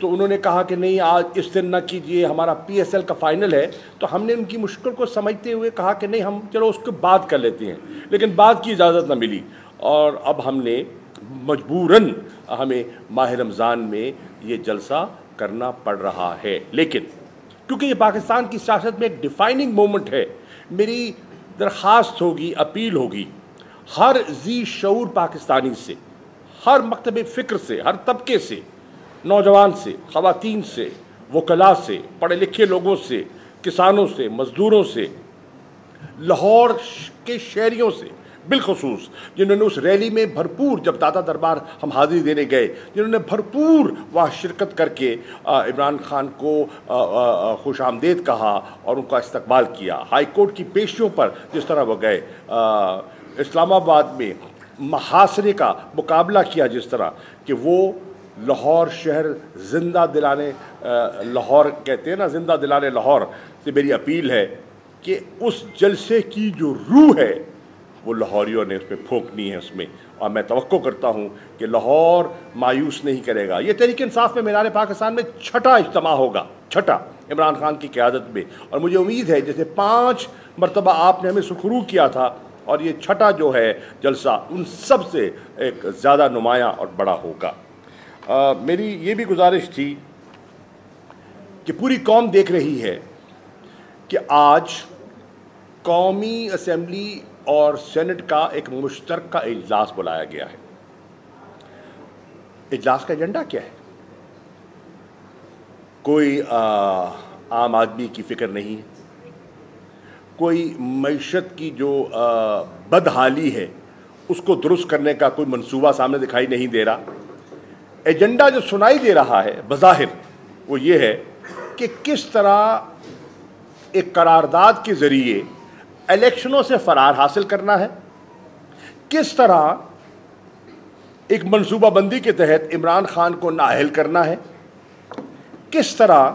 تو انہوں نے کہا کہ نہیں آج اس دن نہ کیجئے، ہمارا PSL کا فائنل ہے. تو ہم نے ان کی مشکل کو سمجھتے ہوئے کہا کہ نہیں ہم چلو اس کو بات کر لیتے ہیں، لیکن بات کی اجازت نہ ملی، اور اب ہم نے مجبوراً ہمیں ماہ رمضان میں یہ جلسہ کرنا پڑ رہا ہے. لیکن کیونکہ یہ پاکستان کی سیاست میں ایک ڈیفائننگ مومنٹ ہے، میری درخواست ہوگی، اپیل ہوگی ہر ذی شعور پاکستانی سے، ہر مکتب فکر سے، ہر طبقے سے، نوجوان سے، خواتین سے، وکلاء سے، پڑھے لکھے لوگوں سے، کسانوں سے، مزدوروں سے، لاہور کے شہریوں سے بالخصوص، جنہوں نے اس ریلی میں بھرپور، جب داتا دربار ہم حاضری دینے گئے، جنہوں نے بھرپور وہاں شرکت کر کے عمران خان کو خوش آمدید کہا اور ان کا استقبال کیا، ہائی کورٹ کی پیشیوں پر جس طرح وہ گئے، اسلام آباد میں محاصرے کا مقابلہ کیا جس طرح کہ وہ لاہور شہر زندہ دلانے، لاہور کہتے ہیں نا، زندہ دلانے لاہور سے میری اپیل ہے کہ اس جلسے کی جو روح ہے وہ لاہوریوں نے اس پہ پھونکنی ہے اس میں، اور میں توقع کرتا ہوں کہ لاہور مایوس نہیں کرے گا. یہ تحریک انصاف میں مینار پاکستان میں چھٹا اجتماع ہوگا، چھٹا عمران خان کی قیادت میں، اور مجھے امید ہے جیسے 5 مرتبہ آپ نے ہمیں سرخرو کیا تھا، اور یہ چھٹا جو ہے جلسہ ان سب سے ایک زیادہ نمایاں اور بڑا ہوگا. میری یہ بھی گزارش تھی کہ پوری قوم دیکھ رہی ہے کہ آج قومی اسمبلی اور سینٹ کا ایک مشترکہ اجلاس بلایا گیا ہے. اجلاس کا ایجنڈا کیا ہے؟ کوئی عام آدمی کی فکر نہیں ہے، کوئی معیشت کی جو بدحالی ہے اس کو درست کرنے کا کوئی منصوبہ سامنے دکھائی نہیں دے رہا. ایجنڈا جو سنائی دے رہا ہے بظاہر وہ یہ ہے کہ کس طرح ایک قرارداد کے ذریعے الیکشنوں سے فرار حاصل کرنا ہے، کس طرح ایک منصوبہ بندی کے تحت عمران خان کو نااہل کرنا ہے، کس طرح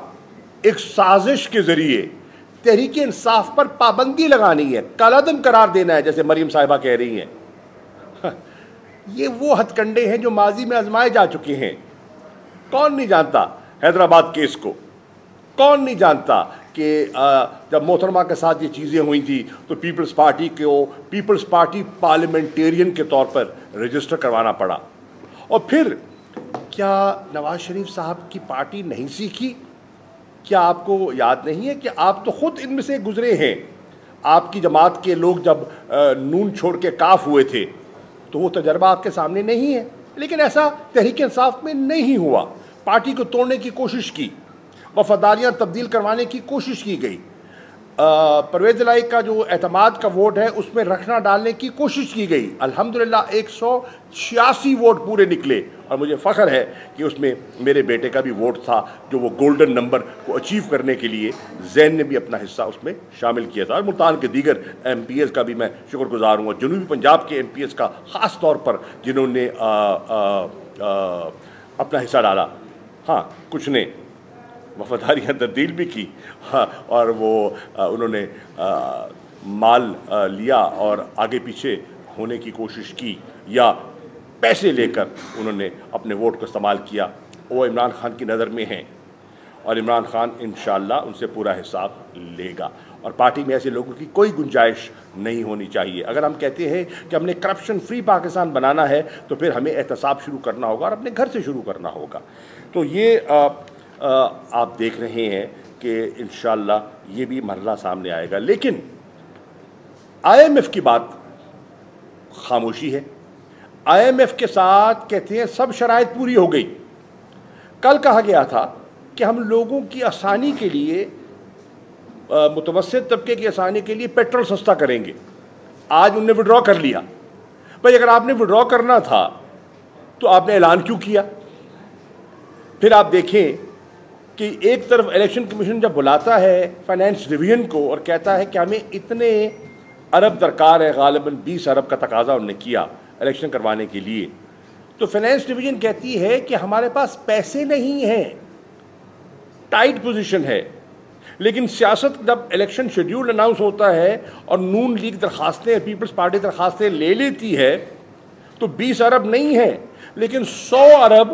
ایک سازش کے ذریعے تحریک انصاف پر پابندی لگانی ہے، کالعدم قرار دینا ہے جیسے مریم صاحبہ کہہ رہی ہیں. یہ وہ ہتھ کنڈے ہیں جو ماضی میں آزمائے جا چکے ہیں. کون نہیں جانتا حیدرآباد کیس کو؟ کون نہیں جانتا کہ جب محترمہ کے ساتھ یہ چیزیں ہوئی تھیں تو پیپلز پارٹی کو پیپلز پارٹی پارلیمنٹیرین کے طور پر رجسٹر کروانا پڑا. اور پھر کیا نواز شریف صاحب کی پارٹی نہیں سیکھی؟ کیا آپ کو یاد نہیں ہے کہ آپ تو خود ان میں سے گزرے ہیں؟ آپ کی جماعت کے لوگ جب نون چھوڑ کے کاف ہوئے تھے تو وہ تجربہ آپ کے سامنے نہیں ہے. لیکن ایسا تحریک انصاف میں نہیں ہوا. پارٹی کو توڑنے کی کوشش کی، وفاداریاں تبدیل کروانے کی کوشش کی گئی، پرویز الہی کا جو اعتماد کا ووٹ ہے اس میں رکھنا ڈالنے کی کوشش کی گئی. الحمدللہ 186 ووٹ پورے نکلے، اور مجھے فخر ہے کہ اس میں میرے بیٹے کا بھی ووٹ تھا جو وہ گولڈن نمبر کو اچیو کرنے کے لیے زین نے بھی اپنا حصہ اس میں شامل کیا تھا. اور ملتان کے دیگر MPs کا بھی میں شکر گزار ہوں، اور جنوبی پنجاب کے MPs کا خاص طور پر جنہوں نے اپنا حصہ ڈالا. ہاں کچھ نے وفاداریاں تبدیل بھی کی، ہاں، اور وہ انہوں نے مال لیا اور آگے پیچھے ہونے کی کوشش کی، یا پیسے لے کر انہوں نے اپنے ووٹ کو استعمال کیا. وہ عمران خان کی نظر میں ہیں، اور عمران خان انشاءاللہ ان سے پورا حساب لے گا. اور پارٹی میں ایسے لوگوں کی کوئی گنجائش نہیں ہونی چاہیے. اگر ہم کہتے ہیں کہ ہم نے کرپشن فری پاکستان بنانا ہے تو پھر ہمیں احتساب شروع کرنا ہوگا اور اپنے گھر سے شروع کرنا ہوگا. تو یہ آپ دیکھ رہے ہیں کہ انشاءاللہ یہ بھی مرحلہ سامنے آئے گا. لیکن IMF کی بات خاموشی ہے. IMF کے ساتھ کہتے ہیں سب شرائط پوری ہو گئی. کل کہا گیا تھا کہ ہم لوگوں کی آسانی کے لیے، متوسط طبقے کی آسانی کے لیے پیٹرول سستا کریں گے. آج انہوں نے وڈرا کر لیا. بھائی اگر آپ نے وڈرا کرنا تھا تو آپ نے اعلان کیوں کیا؟ پھر آپ دیکھیں کہ ایک طرف الیکشن کمیشن جب بلاتا ہے فائنانس ڈویژن کو اور کہتا ہے کہ ہمیں اتنے ارب درکار ہے، غالباً 20 ارب کا تقاضا انہوں نے کیا الیکشن کروانے کے لیے، تو فائنانس ڈویژن کہتی ہے کہ ہمارے پاس پیسے نہیں ہیں، ٹائٹ پوزیشن ہے. لیکن سیاست جب الیکشن شیڈیول اناؤنس ہوتا ہے اور نون لیگ درخواستیں، پیپلز پارٹی درخواستیں لے لیتی ہے تو 20 ارب نہیں ہیں، لیکن 100 ارب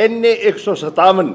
NA 157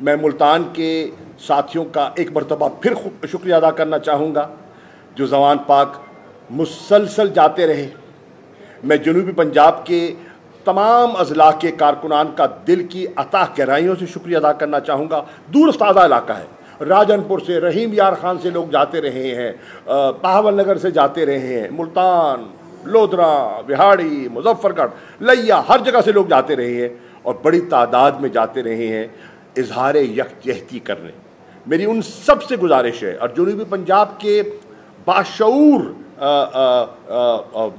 میں ملتان کے ساتھیوں کا ایک مرتبہ پھر شکریہ ادا کرنا چاہوں گا جو زوان پاک مسلسل جاتے رہے. میں جنوبی پنجاب کے تمام اضلاع کے کارکنان کا دل کی عطا گہرائیوں سے شکریہ ادا کرنا چاہوں گا. دور افتادہ علاقہ ہے, راجن پور سے, رحیم یار خان سے لوگ جاتے رہے ہیں, پاول نگر سے جاتے رہے ہیں, ملتان, لودھرا, وہاڑی, مظفر گڑھ, لیا, ہر جگہ سے لوگ جاتے رہے ہیں اور بڑی تعداد میں جاتے رہے ہیں اظہار یکجہتی کرنے. میری ان سب سے گزارش ہے اور جنوبی پنجاب کے باشعور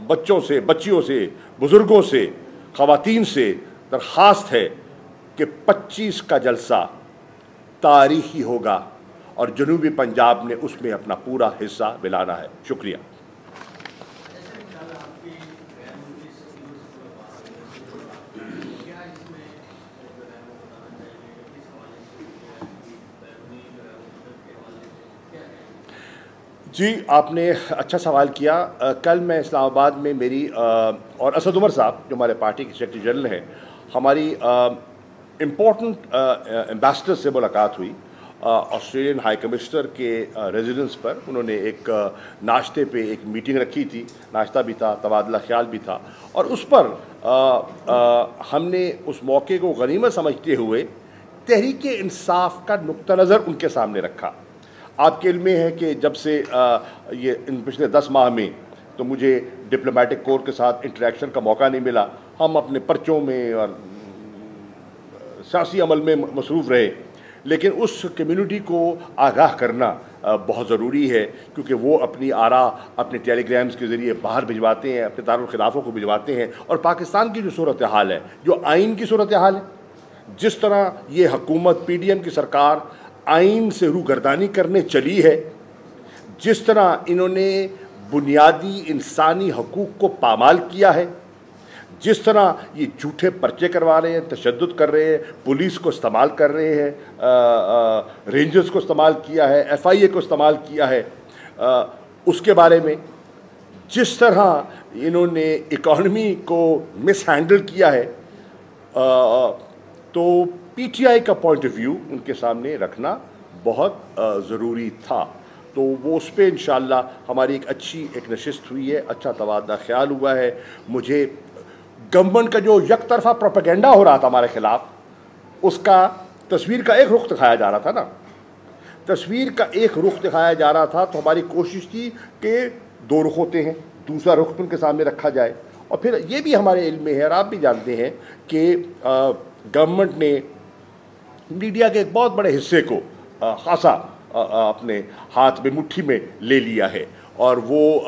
بچوں سے, بچیوں سے, بزرگوں سے, خواتین سے درخواست ہے کہ 25 کا جلسہ تاریخی ہوگا اور جنوبی پنجاب نے اس میں اپنا پورا حصہ ملانا ہے. شکریہ. جی, آپ نے اچھا سوال کیا. کل میں اسلام آباد میں میری اور اسد عمر صاحب جو ہمارے پارٹی کے سیکرٹری جنرل ہیں, ہماری امپورٹنٹ ایمبیسڈر سے ملاقات ہوئی آسٹریلین ہائی کمشنر کے ریزیڈنس پر. انہوں نے ایک ناشتے پہ ایک میٹنگ رکھی تھی, ناشتہ بھی تھا, تبادلہ خیال بھی تھا, اور اس پر ہم نے اس موقع کو غنیمت سمجھتے ہوئے تحریک انصاف کا نقطہ نظر ان کے سامنے رکھا. آپ کے علم میں ہے کہ جب سے یہ ان پچھلے 10 ماہ میں تو مجھے ڈپلومیٹک کور کے ساتھ انٹریکشن کا موقع نہیں ملا. ہم اپنے پرچوں میں اور سیاسی عمل میں مصروف رہے, لیکن اس کمیونٹی کو آگاہ کرنا بہت ضروری ہے کیونکہ وہ اپنی آراء اپنے ٹیلی گرامز کے ذریعے باہر بھجواتے ہیں, اپنے دارالخلافوں کو بھجواتے ہیں. اور پاکستان کی جو صورتحال ہے, جو آئین کی صورتحال ہے, جس طرح یہ حکومت پی ڈی ایم کی سرکار آئین سے روگردانی کرنے چلی ہے, جس طرح انہوں نے بنیادی انسانی حقوق کو پامال کیا ہے, جس طرح یہ جھوٹے پرچے کروا رہے ہیں, تشدد کر رہے ہیں, پولیس کو استعمال کر رہے ہیں, رینجرز کو استعمال کیا ہے, ایف آئی اے کو استعمال کیا ہے, اس کے بارے میں جس طرح انہوں نے اکانومی کو مس ہینڈل کیا ہے, تو پی ٹی آئی کا پوائنٹ آف ویو ان کے سامنے رکھنا بہت ضروری تھا. تو وہ اس پہ انشاءاللہ ہماری ایک اچھی ایک نشست ہوئی ہے, اچھا تبادلہ خیال ہوا ہے. مجھے گورنمنٹ کا جو یک طرفہ پروپیگنڈا ہو رہا تھا ہمارے خلاف, اس کا تصویر کا ایک رخ دکھایا جا رہا تھا نا, تصویر کا ایک رخ دکھایا جا رہا تھا. تو ہماری کوشش تھی کہ 2 رخ ہوتے ہیں, دوسرا رخ ان کے سامنے رکھا جائے. اور پھر یہ بھی ہمارے علم میں ہے اور آپ بھی جانتے ہیں کہ گورنمنٹ نے میڈیا کے ایک بہت بڑے حصے کو خاصا اپنے ہاتھ میں مٹھی میں لے لیا ہے, اور وہ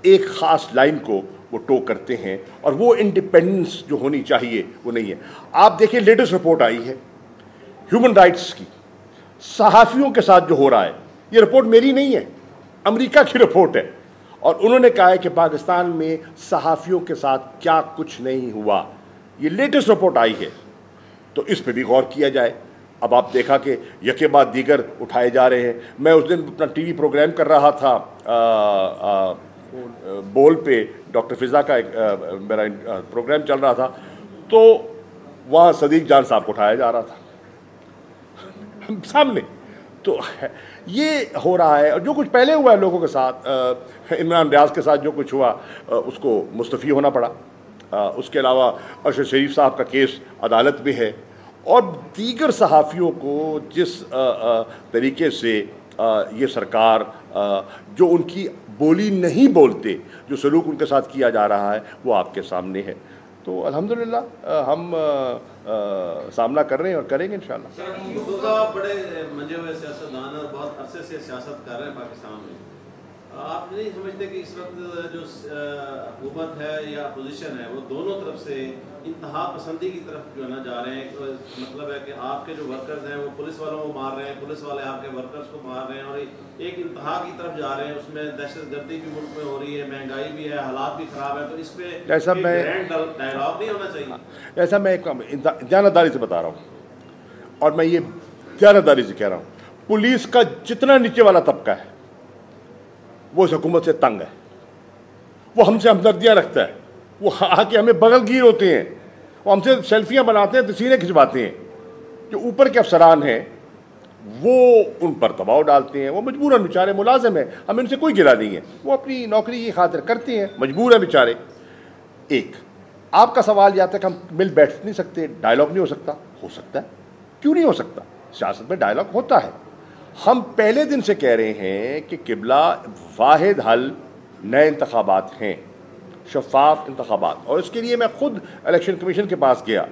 ایک خاص لائن کو وہ ٹو کرتے ہیں, اور وہ انڈیپینڈنس جو ہونی چاہیے وہ نہیں ہے. آپ دیکھیں لیٹسٹ رپورٹ آئی ہے ہیومن رائٹس کی, صحافیوں کے ساتھ جو ہو رہا ہے. یہ رپورٹ میری نہیں ہے, امریکہ کی رپورٹ ہے, اور انہوں نے کہا ہے کہ پاکستان میں صحافیوں کے ساتھ کیا کچھ نہیں ہوا. یہ لیٹسٹ رپورٹ آئی ہے, تو اس پہ بھی غور کیا جائے. اب آپ دیکھا کہ یکے بعد دیگر اٹھائے جا رہے ہیں. میں اس دن اپنا ٹی وی پروگرام کر رہا تھا بول پہ, ڈاکٹر فضا کا ایک میرا پروگرام چل رہا تھا, تو وہاں صدیق جان صاحب کو اٹھایا جا رہا تھا سامنے. تو یہ ہو رہا ہے, اور جو کچھ پہلے ہوا ہے لوگوں کے ساتھ, عمران ریاض کے ساتھ جو کچھ ہوا اس کو مستعفی ہونا پڑا. اس کے علاوہ ارشد شریف صاحب کا کیس عدالت میں ہے, اور دیگر صحافیوں کو جس طریقے سے یہ سرکار جو ان کی بولی نہیں بولتے, جو سلوک ان کے ساتھ کیا جا رہا ہے, وہ آپ کے سامنے ہے. تو الحمدللہ ہم سامنا کر رہے ہیں اور کریں گے انشاءاللہ. بڑے منجے ہوئے سیاستدان اور بہت عرصے سے سیاست کر رہے ہیں پاکستان میں. آپ نہیں سمجھتے کہ اس وقت جو حکومت ہے یا اپوزیشن ہے وہ دونوں طرف سے انتہا پسندی کی طرف جو ہے نا جا رہے ہیں؟ مطلب ہے کہ آپ کے جو ورکرز ہیں وہ پولیس والوں کو مار رہے ہیں, پولیس والے آپ کے ورکرز کو مار رہے ہیں, اور ایک انتہا کی طرف جا رہے ہیں. اس میں دہشت گردی بھی ملک میں ہو رہی ہے, مہنگائی بھی ہے, حالات بھی خراب ہیں. تو اس پہ گرینڈ ڈائیلاگ نہیں ہونا چاہیے؟ ایسا میں دیانتداری سے بتا رہا ہوں, اور میں یہ دیانتداری سے کہہ رہا ہوں, پولیس کا جتنا نیچے والا طبقہ ہے وہ اس حکومت سے تنگ ہے. وہ ہم سے ہمدردیاں رکھتا ہے, وہ آ کے ہمیں بغل گیر ہوتے ہیں, وہ ہم سے سیلفیاں بناتے ہیں, تصویریں کھنچواتے ہیں. جو اوپر کے افسران ہیں وہ ان پر دباؤ ڈالتے ہیں. وہ مجبوراً بیچارے ملازم ہیں, ہمیں ان سے کوئی گلا نہیں ہے, وہ اپنی نوکری کی خاطر کرتے ہیں, مجبور ہیں بیچارے. ایک آپ کا سوال یہ آتا ہے کہ ہم مل بیٹھ نہیں سکتے, ڈائلاگ نہیں ہو سکتا؟ ہو سکتا ہے, کیوں نہیں ہو سکتا؟ سیاست میں ڈائلاگ ہوتا ہے. ہم پہلے دن سے کہہ رہے ہیں کہ قبلہ واحد حل نئے انتخابات ہیں, شفاف انتخابات, اور اس کے لیے میں خود الیکشن کمیشن کے پاس گیا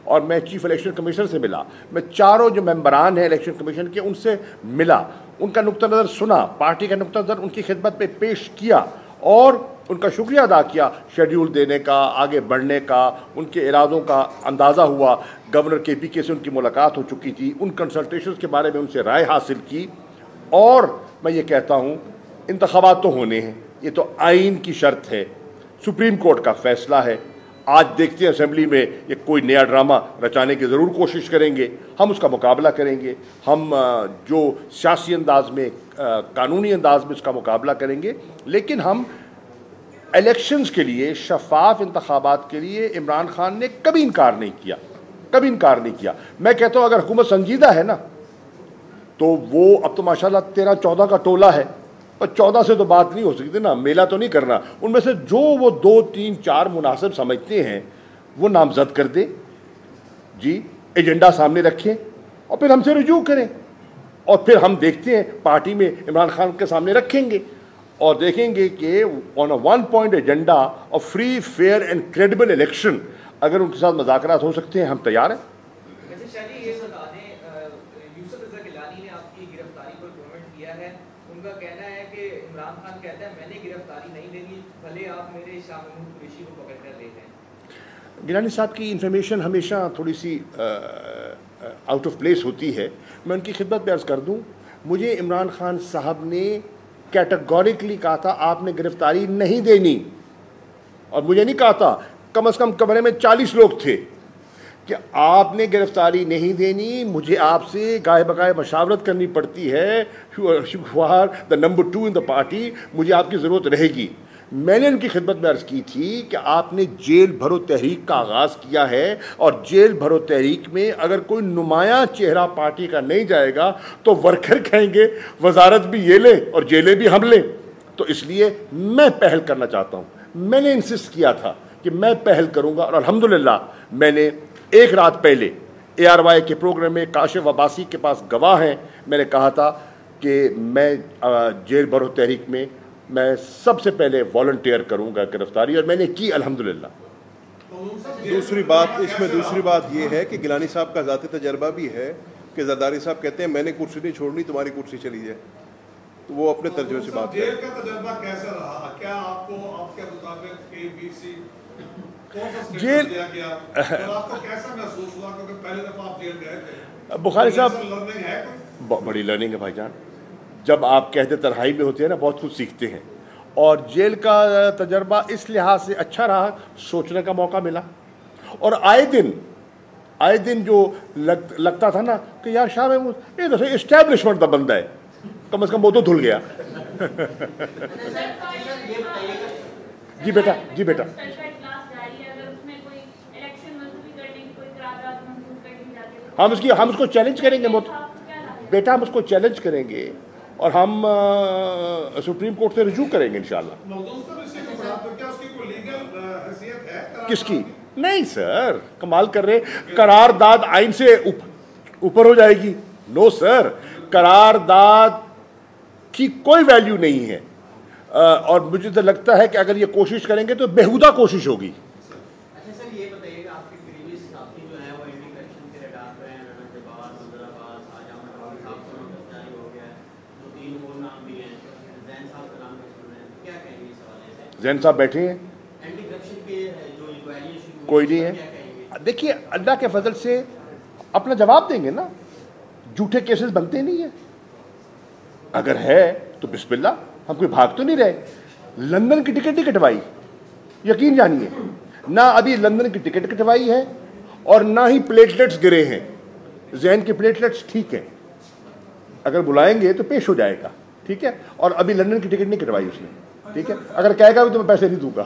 اور میں چیف الیکشن کمیشنر سے ملا, میں چاروں جو ممبران ہیں الیکشن کمیشن کے ان سے ملا, ان کا نقطہ نظر سنا, پارٹی کا نقطہ نظر ان کی خدمت میں پیش کیا اور ان کا شکریہ ادا کیا شیڈیول دینے کا, آگے بڑھنے کا, ان کے ارادوں کا اندازہ ہوا. گورنر کے پی کے سے ان کی ملاقات ہو چکی تھی, ان کنسلٹیشنز کے بارے میں ان سے رائے حاصل کی. اور میں یہ کہتا ہوں انتخابات تو ہونے ہیں, یہ تو آئین کی شرط ہے, سپریم کورٹ کا فیصلہ ہے. آج دیکھتے ہیں اسمبلی میں یہ کوئی نیا ڈرامہ رچانے کی ضرور کوشش کریں گے, ہم اس کا مقابلہ کریں گے, ہم جو سیاسی انداز میں, قانونی انداز میں اس کا مقابلہ کریں گے. لیکن ہم الیکشنز کے لیے, شفاف انتخابات کے لیے عمران خان نے کبھی انکار نہیں کیا, کبھی انکار نہیں کیا. میں کہتا ہوں اگر حکومت سنجیدہ ہے نا تو وہ اب تو ماشاءاللہ 13-14 کا ٹولہ ہے, اور 14 سے تو بات نہیں ہو سکتی نا, میلہ تو نہیں کرنا. ان میں سے جو وہ 2-3-4 مناسب سمجھتے ہیں وہ نامزد کر دیں جی, ایجنڈا سامنے رکھیں اور پھر ہم سے رجوع کریں, اور پھر ہم دیکھتے ہیں پارٹی میں عمران خان کے سامنے رکھیں گے اور دیکھیں گے کہ on a 1 point agenda of free, fair and credible election اگر ان کے ساتھ مذاکرات ہو سکتے ہیں, ہم تیار ہیں. ان کا کہنا ہے کہ عمران خان کہتا ہے میں نے گرفتاری نہیں دینی, بھلے آپ میرے شاہ محمود قریشی کو پکڑ کر لے جائیں. گیلانی صاحب کی انفارمیشن ہمیشہ تھوڑی سی آؤٹ آف پلیس ہوتی ہے. میں ان کی خدمت میں عرض کر دوں, مجھے عمران خان صاحب نے کیٹیگوریکلی کہا تھا آپ نے گرفتاری نہیں دینی, اور مجھے نہیں کہا تھا, کم از کم کمرے میں 40 لوگ تھے, کہ آپ نے گرفتاری نہیں دینی, مجھے آپ سے گاہے بگاہے مشاورت کرنی پڑتی ہے, you are the number 2 in the party, مجھے آپ کی ضرورت رہے گی. میں نے ان کی خدمت میں عرض کی تھی کہ آپ نے جیل بھرو تحریک کا آغاز کیا ہے, اور جیل بھرو تحریک میں اگر کوئی نمایاں چہرہ پارٹی کا نہیں جائے گا تو ورکر کہیں گے وزارت بھی یہ لیں اور جیلیں بھی ہم لیں. تو اس لیے میں پہل کرنا چاہتا ہوں. میں نے انسسٹ کیا تھا کہ میں پہل کروں گا, اور الحمدللہ میں نے ایک رات پہلے ARY کے پروگرام میں کاشف عباسی کے پاس گواہ ہیں, میں نے کہا تھا کہ میں جیل بھرو تحریک میں میں سب سے پہلے والنٹیئر کروں گا گرفتاری, اور میں نے کی الحمدللہ. دوسری بات یہ ہے کہ گیلانی صاحب کا ذاتی تجربہ بھی ہے کہ زرداری صاحب کہتے ہیں میں نے کرسی نہیں چھوڑنی, تمہاری کرسی چلی جائے, تو وہ اپنے ترجمے سے بات کریں. جیل کا تجربہ کیسا رہا؟ کیا آپ کو آپ کے مطابق KBC جیل بخاری صاحب بڑی لرننگ ہے بھائی جان. جب آپ کہتے تنہائی میں ہوتے ہیں نا بہت کچھ سیکھتے ہیں, اور جیل کا تجربہ اس لحاظ سے اچھا رہا, سوچنے کا موقع ملا, اور آئے دن جو لگتا تھا نا کہ یار شاہ محمود یہ دفعہ اسٹیبلشمنٹ کا بندہ ہے, کم از کم وہ تو دھل گیا. جی بیٹا ہم اس کو چیلنج کریں گے بیٹا, ہم اس کو چیلنج کریں گے اور ہم سپریم کورٹ سے رجوع کریں گے انشاءاللہ. کس کی؟ نہیں سر, کمال کر رہے, قرارداد آئین سے اوپر ہو جائے گی؟ نو سر, قرارداد کی کوئی ویلیو نہیں ہے, اور مجھے تو لگتا ہے کہ اگر یہ کوشش کریں گے تو بےہودہ کوشش ہوگی. زین صاحب بیٹھے ہیں, کوئی نہیں ہے. دیکھیے اللہ کے فضل سے اپنا جواب دیں گے نا, جھوٹے کیسز بنتے نہیں ہیں, اگر ہے تو بسم اللہ, ہم کوئی بھاگ تو نہیں رہے. لندن کی ٹکٹ نہیں کٹوائی, یقین جانیے, نہ ابھی لندن کی ٹکٹ کٹوائی ہے اور نہ ہی پلیٹلیٹس گرے ہیں. ذہن کے پلیٹلیٹس ٹھیک ہیں, اگر بلائیں گے تو پیش ہو جائے گا, ٹھیک ہے, اور ابھی لندن کی ٹکٹ نہیں کٹوائی اس نے, ٹھیک ہے, اگر کہے گا بھی تو میں پیسے نہیں دوں گا.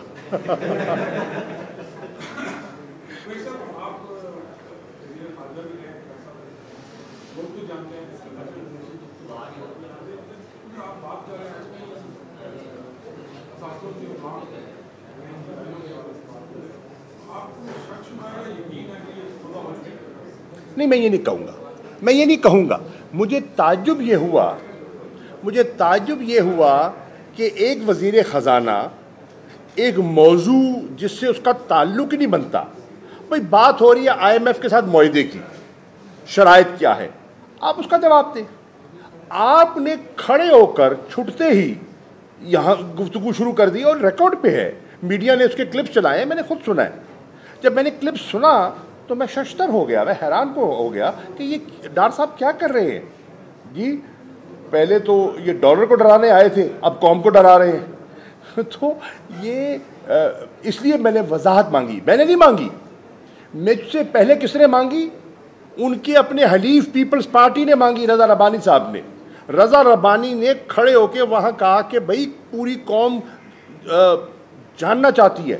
نہیں، میں یہ نہیں کہوں گا. مجھے تعجب یہ ہوا کہ ایک وزیر خزانہ ایک موضوع جس سے اس کا تعلق ہی نہیں بنتا، بھئی بات ہو رہی ہے آئی ایم ایف کے ساتھ معاہدے کی، شرائط کیا ہے، آپ اس کا جواب دیں. آپ نے کھڑے ہو کر چھٹتے ہی یہاں گفتگو شروع کر دی، اور ریکارڈ پہ ہے، میڈیا نے اس کے کلپس چلائے ہیں، میں نے خود سنا ہے. جب میں نے کلپس سنا تو میں ششدر ہو گیا، میں حیران ہو گیا کہ یہ ڈار صاحب کیا کر رہے ہیں جی. پہلے تو یہ ڈالر کو ڈرانے آئے تھے، اب قوم کو ڈرا رہے ہیں. تو یہ اس لیے میں نے وضاحت مانگی. میں نے نہیں مانگی، مجھ سے پہلے کس نے مانگی؟ ان کے اپنے حلیف پیپلز پارٹی نے مانگی، رضا ربانی صاحب نے. رضا ربانی نے کھڑے ہو کے وہاں کہا کہ بھئی پوری قوم جاننا چاہتی ہے،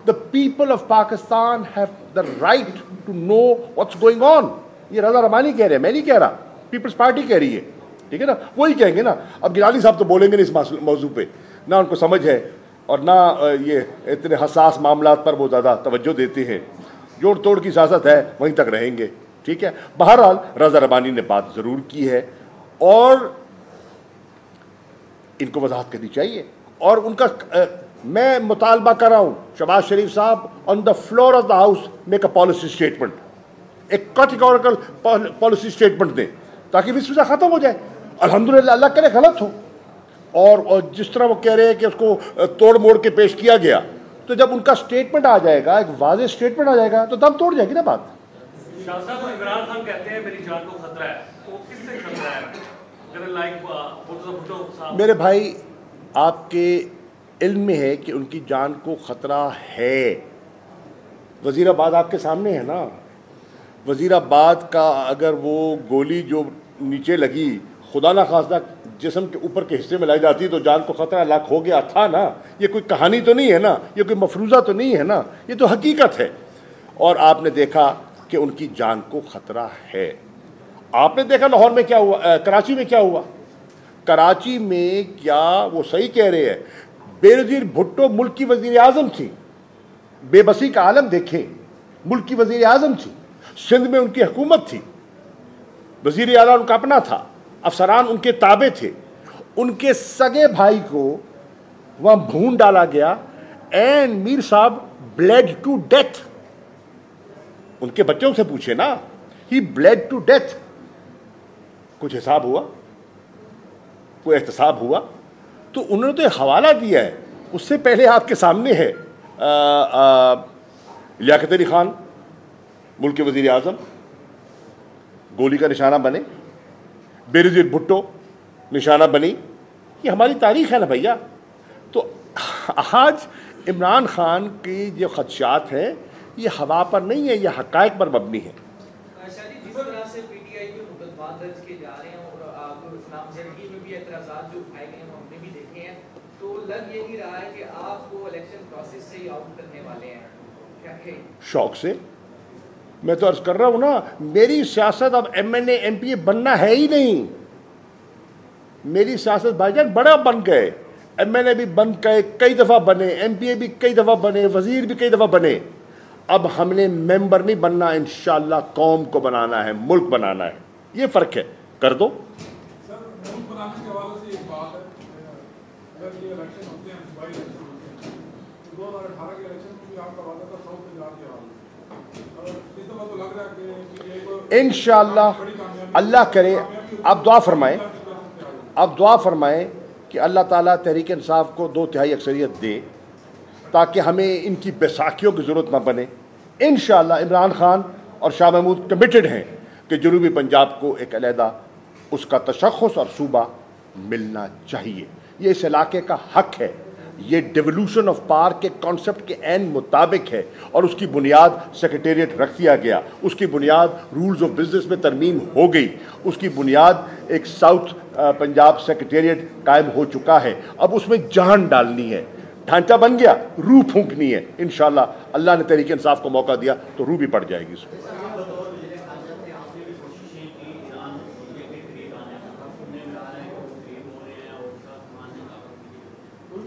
the people of Pakistan have the right to know what's going on. یہ رضا ربانی کہہ رہے ہیں، میں نہیں کہہ رہا، پیپلز پارٹی کہہ رہی ہے، ٹھیک ہے نا، وہی کہیں گے نا. اب گیلانی صاحب تو بولیں گے نہیں اس موضوع پہ، نہ ان کو سمجھ ہے اور نہ یہ اتنے حساس معاملات پر وہ زیادہ توجہ دیتے ہیں. جوڑ توڑ کی سیاست ہے، وہیں تک رہیں گے، ٹھیک ہے. بہرحال رضا ربانی نے بات ضرور کی ہے اور ان کو وضاحت کرنی چاہیے. اور ان کا میں مطالبہ کر رہا ہوں، شہباز شریف صاحب on the floor of the house make a policy statement, ایک کیٹیگوریکل پالیسی اسٹیٹمنٹ دیں تاکہ وسوسہ ختم ہو جائے. الحمدللہ اللہ کرے غلط ہو، اور جس طرح وہ کہہ رہے ہیں کہ اس کو توڑ موڑ کے پیش کیا گیا، تو جب ان کا اسٹیٹمنٹ آ جائے گا، ایک واضح اسٹیٹمنٹ آ جائے گا، تو دم توڑ جائے گی نا بات. شاہ صاحب، عمران خان کہتے ہیں میری جان کو خطرہ ہے، تو کس سے خطرہ ہے؟ میرے بھائی، آپ کے علم میں ہے کہ ان کی جان کو خطرہ ہے. وزیر آباد آپ کے سامنے ہے نا. وزیر آباد کا اگر وہ گولی جو نیچے لگی خدا نہ خواستہ جسم کے اوپر کے حصے میں لائی جاتی تو جان کو خطرہ لاکھ ہو گیا تھا نا. یہ کوئی کہانی تو نہیں ہے نا، یہ کوئی مفروضہ تو نہیں ہے نا، یہ تو حقیقت ہے. اور آپ نے دیکھا کہ ان کی جان کو خطرہ ہے. آپ نے دیکھا لاہور میں کیا ہوا، کراچی میں کیا ہوا. کراچی میں کیا وہ صحیح کہہ رہے ہیں، بےنظیر بھٹو ملک کی وزیر اعظم تھی. بے بسی کا عالم دیکھیں، ملک کی وزیر اعظم تھی. سندھ میں ان کی حکومت تھی، وزیر اعلیٰ ان کا اپنا تھا، افسران ان کے تابع تھے. ان کے سگے بھائی کو وہاں بھون ڈالا گیا اینڈ میر صاحب بلیڈ ٹو ڈیتھ. ان کے بچوں سے پوچھے نا، ہی بلیڈ ٹو ڈیتھ. کچھ حساب ہوا، کوئی احتساب ہوا؟ تو انہوں نے تو یہ حوالہ دیا ہے. اس سے پہلے آپ کے سامنے ہے لیاقت علی خان ملک کے وزیر اعظم گولی کا نشانہ بنے، بےنظیر بھٹو نشانہ بنی. یہ ہماری تاریخ ہے نا بھیا. تو آج عمران خان کی جو خدشات ہیں یہ ہوا پر نہیں ہے، یہ حقائق پر مبنی ہے. جس طرح سے پی ٹی آئی کے مقدمات درج کیے جا رہے ہیں اور نامزدگی میں بھی اعتراضات جو اٹھائے گئے ہیں ہم نے بھی دیکھے ہیں، تو لگ یہ نہیں رہا ہے کہ آپ کو الیکشن پروسیس سے ہی آؤٹ کرنے والے ہیں. کیا کہ شوق سے میں تو عرض کر رہا ہوں نا، میری سیاست اب M N A M P A بننا ہے ہی نہیں. میری سیاست بھائی جان بڑا بن گئے، ایم این اے بھی بن گئے، کئی دفعہ بنے، ایم پی اے بھی کئی دفعہ بنے، وزیر بھی کئی دفعہ بنے. اب ہم نے ممبر نہیں بننا، انشاءاللہ قوم کو بنانا ہے، ملک بنانا ہے. یہ فرق ہے. کر دو. سر، ملک بنانے کے حوالے سے ایک بات ہے، اگر یہ الیکشن ہوتے ہیں، صوبائی الیکشن ہوتے ہیں، 2018 کے الیکشن میں بھی آپ کا وعدہ تھا 100 سے زیادہ کے حوالے، اور اس دفعہ تو لگ رہا ہے کہ انشاءاللہ اللہ کرے. آپ دعا فرمائیں، آپ دعا فرمائیں کہ اللہ تعالیٰ تحریک انصاف کو 2/3 اکثریت دے تاکہ ہمیں ان کی بیساکھیوں کی ضرورت نہ بنے. انشاءاللہ عمران خان اور شاہ محمود کمیٹڈ ہیں کہ جنوبی پنجاب کو ایک علیحدہ اس کا تشخص اور صوبہ ملنا چاہیے. یہ اس علاقے کا حق ہے. یہ ڈیولوشن آف پاور کے کانسیپٹ کے عین مطابق ہے اور اس کی بنیاد سیکریٹریٹ رکھ دیا گیا. اس کی بنیاد رولز آف بزنس میں ترمیم ہو گئی. اس کی بنیاد ایک ساؤتھ پنجاب سیکریٹریٹ قائم ہو چکا ہے. اب اس میں جان ڈالنی ہے. ڈھانچہ بن گیا، روح پھونکنی ہے. انشاءاللہ اللہ نے تحریک انصاف کو موقع دیا تو روح بھی پڑ جائے گی اس میں.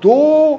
2